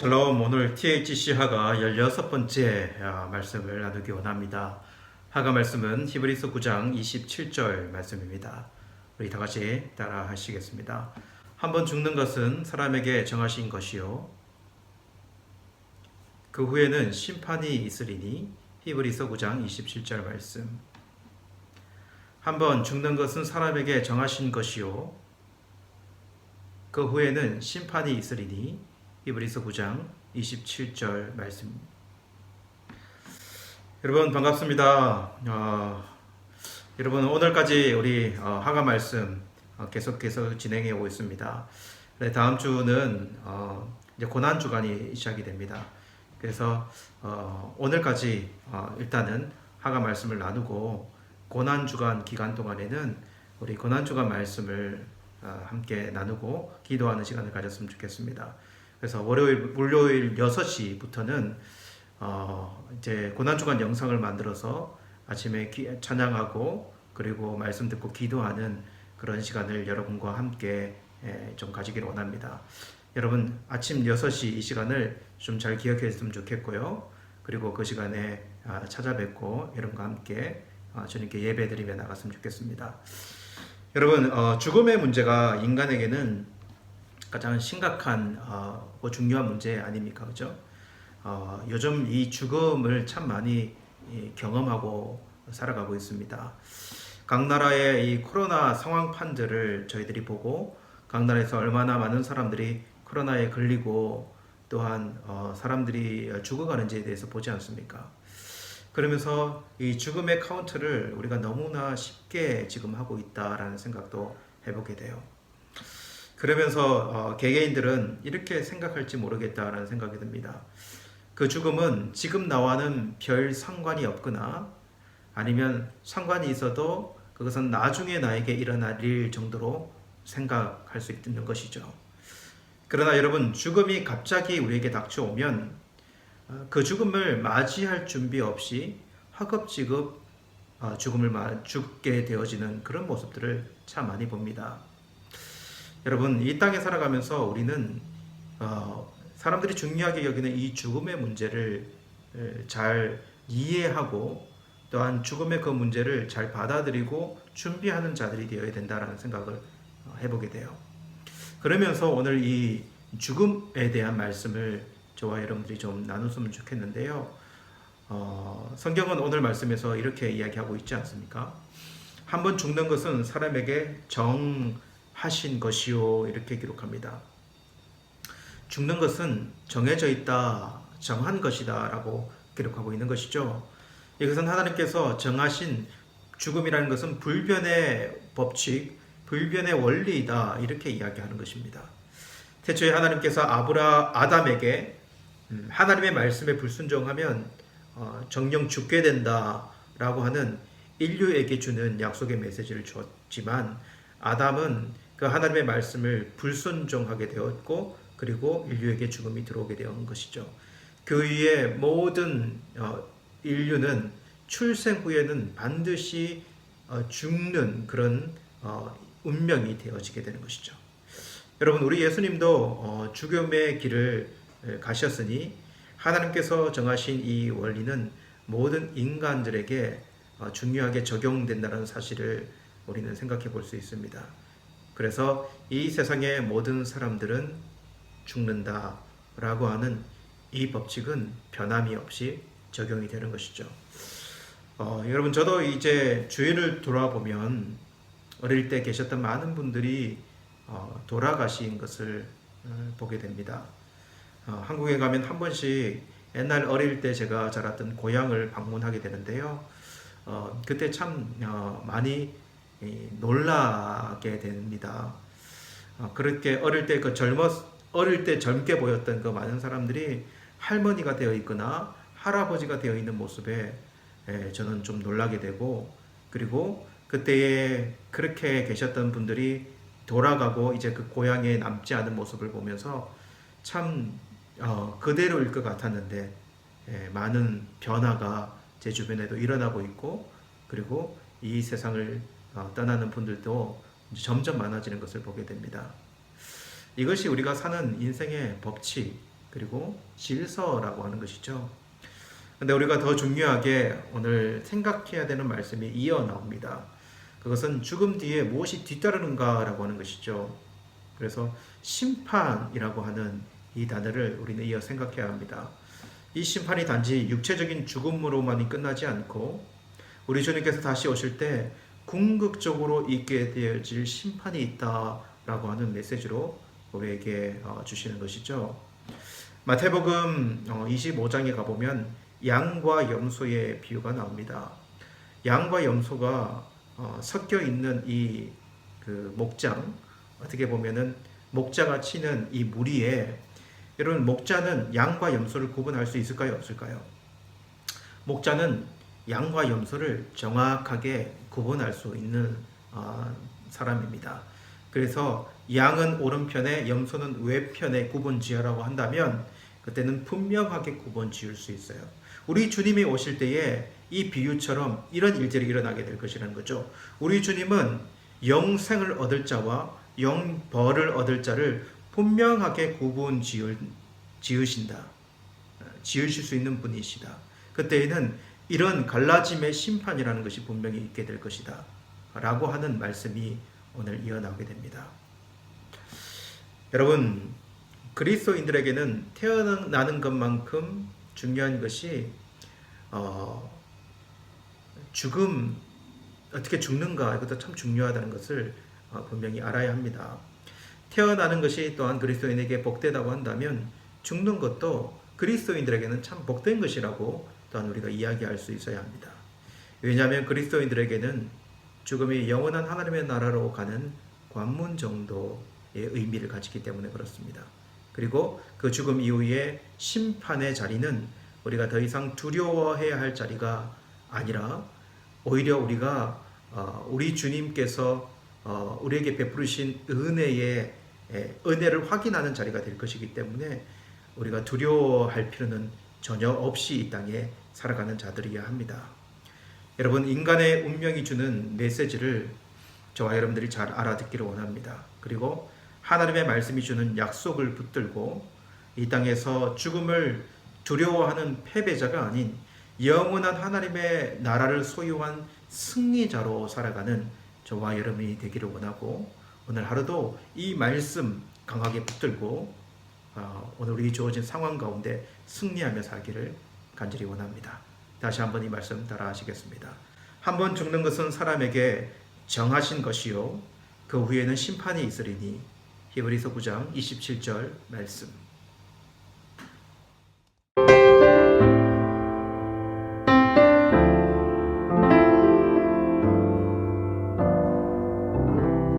샬롬. 오늘 THC 하가 16번째 말씀을 나누기 원합니다. 하가 말씀은 히브리서 9장 27절 말씀입니다. 우리 다 같이 따라 하시겠습니다. 한번 죽는 것은 사람에게 정하신 것이요 그 후에는 심판이 있으리니. 히브리서 9장 27절 말씀. 한번 죽는 것은 사람에게 정하신 것이요 그 후에는 심판이 있으리니. 히브리서 9장 27절 말씀. 여러분 반갑습니다. 여러분 오늘까지 우리 하가 말씀 계속해서 진행해 오고 있습니다. 다음 주는 이제 고난 주간이 시작이 됩니다. 그래서 오늘까지 일단은 하가 말씀을 나누고 고난 주간 기간 동안에는 우리 고난 주간 말씀을 함께 나누고 기도하는 시간을 가졌으면 좋겠습니다. 그래서 월요일 6시부터는 이제 고난주간 영상을 만들어서 아침에 찬양하고 그리고 말씀 듣고 기도하는 그런 시간을 여러분과 함께 좀 가지기를 원합니다. 여러분 아침 6시 이 시간을 좀 잘 기억했으면 좋겠고요. 그리고 그 시간에 찾아뵙고 여러분과 함께 주님께 예배드리며 나갔으면 좋겠습니다. 여러분 죽음의 문제가 인간에게는 가장 심각한 중요한 문제 아닙니까? 그죠? 요즘 이 죽음을 참 많이 경험하고 살아가고 있습니다. 각 나라의 이 코로나 상황판들을 저희들이 보고 각 나라에서 얼마나 많은 사람들이 코로나에 걸리고 또한 사람들이 죽어가는지에 대해서 보지 않습니까? 그러면서 이 죽음의 카운트를 우리가 너무나 쉽게 지금 하고 있다라는 생각도 해보게 돼요. 그러면서 개개인들은 이렇게 생각할지 모르겠다라는 생각이 듭니다. 그 죽음은 지금 나와는 별 상관이 없거나 아니면 상관이 있어도 그것은 나중에 나에게 일어날 일 정도로 생각할 수 있는 것이죠. 그러나 여러분 죽음이 갑자기 우리에게 닥쳐오면 그 죽음을 맞이할 준비 없이 허겁지겁 죽게 되어지는 그런 모습들을 참 많이 봅니다. 여러분 이 땅에 살아가면서 우리는 사람들이 중요하게 여기는 이 죽음의 문제를 잘 이해하고 또한 죽음의 그 문제를 잘 받아들이고 준비하는 자들이 되어야 된다는 생각을 해보게 돼요. 그러면서 오늘 이 죽음에 대한 말씀을 저와 여러분들이 좀 나눴으면 좋겠는데요. 성경은 오늘 말씀에서 이렇게 이야기하고 있지 않습니까? 한번 죽는 것은 사람에게 정하신 것이요 이렇게 기록합니다. 죽는 것은 정해져 있다, 정한 것이다 라고 기록하고 있는 것이죠. 이것은 하나님께서 정하신 죽음이라는 것은 불변의 법칙, 불변의 원리이다 이렇게 이야기하는 것입니다. 태초에 하나님께서 아담에게 하나님의 말씀에 불순종하면 정령 죽게 된다라고 하는 인류에게 주는 약속의 메시지를 주었지만 아담은 그 하나님의 말씀을 불순종하게 되었고 그리고 인류에게 죽음이 들어오게 된 것이죠. 그 위에 모든 인류는 출생 후에는 반드시 죽는 그런 운명이 되어지게 되는 것이죠. 여러분 우리 예수님도 죽음의 길을 가셨으니 하나님께서 정하신 이 원리는 모든 인간들에게 중요하게 적용된다는 사실을 우리는 생각해 볼 수 있습니다. 그래서 이 세상의 모든 사람들은 죽는다라고 하는 이 법칙은 변함이 없이 적용이 되는 것이죠. 여러분 저도 이제 주위를 돌아보면 어릴 때 계셨던 많은 분들이 돌아가신 것을 보게 됩니다. 한국에 가면 한 번씩 옛날 어릴 때 제가 자랐던 고향을 방문하게 되는데요. 그때 참 많이 놀라게 됩니다. 그렇게 어릴 때 젊게 보였던 그 많은 사람들이 할머니가 되어 있거나 할아버지가 되어 있는 모습에 저는 좀 놀라게 되고 그리고 그때에 그렇게 계셨던 분들이 돌아가고 이제 그 고향에 남지 않은 모습을 보면서 참 그대로일 것 같았는데 많은 변화가 제 주변에도 일어나고 있고 그리고 이 세상을 떠나는 분들도 점점 많아지는 것을 보게 됩니다. 이것이 우리가 사는 인생의 법칙, 그리고 질서라고 하는 것이죠. 근데 우리가 더 중요하게 오늘 생각해야 되는 말씀이 이어 나옵니다. 그것은 죽음 뒤에 무엇이 뒤따르는가라고 하는 것이죠. 그래서 심판이라고 하는 이 단어를 우리는 이어 생각해야 합니다. 이 심판이 단지 육체적인 죽음으로만이 끝나지 않고 우리 주님께서 다시 오실 때 궁극적으로 있게 되어질 심판이 있다라고 하는 메시지로 우리에게 주시는 것이죠. 마태복음 25장에 가보면 양과 염소의 비유가 나옵니다. 양과 염소가 섞여 있는 이 그 목장, 어떻게 보면은 목자가 치는 이 무리에, 여러분 목자는 양과 염소를 구분할 수 있을까요, 없을까요? 목자는 양과 염소를 정확하게 구분할 수 있는 사람입니다. 그래서 양은 오른편에 염소는 왼편에 구분 지으라고 한다면 그때는 분명하게 구분 지을 수 있어요. 우리 주님이 오실 때에 이 비유처럼 이런 일들이 일어나게 될 것이라는 거죠. 우리 주님은 영생을 얻을 자와 영벌을 얻을 자를 분명하게 구분 지으신다. 지으실 수 있는 분이시다. 그때에는 이런 갈라짐의 심판이라는 것이 분명히 있게 될 것이다. 라고 하는 말씀이 오늘 이어나오게 됩니다. 여러분, 그리스도인들에게는 태어나는 것만큼 중요한 것이 죽음, 어떻게 죽는가, 이것도 참 중요하다는 것을 분명히 알아야 합니다. 태어나는 것이 또한 그리스도인에게 복되다고 한다면 죽는 것도 그리스도인들에게는 참 복된 것이라고 또한 우리가 이야기할 수 있어야 합니다. 왜냐하면 그리스도인들에게는 죽음이 영원한 하나님의 나라로 가는 관문 정도의 의미를 가지기 때문에 그렇습니다. 그리고 그 죽음 이후에 심판의 자리는 우리가 더 이상 두려워해야 할 자리가 아니라 오히려 우리가 우리 주님께서 우리에게 베푸르신 은혜를 확인하는 자리가 될 것이기 때문에 우리가 두려워할 필요는 전혀 없이 이 땅에 살아가는 자들이어야 합니다. 여러분, 인간의 운명이 주는 메시지를 저와 여러분들이 잘 알아듣기를 원합니다. 그리고 하나님의 말씀이 주는 약속을 붙들고 이 땅에서 죽음을 두려워하는 패배자가 아닌 영원한 하나님의 나라를 소유한 승리자로 살아가는 저와 여러분이 되기를 원하고, 오늘 하루도 이 말씀 강하게 붙들고 오늘 우리 주어진 상황 가운데 승리하며 살기를 간절히 원합니다. 다시 한번 이 말씀 따라 하시겠습니다. 한번 죽는 것은 사람에게 정하신 것이요 그 후에는 심판이 있으리니. 히브리서 9장 27절 말씀.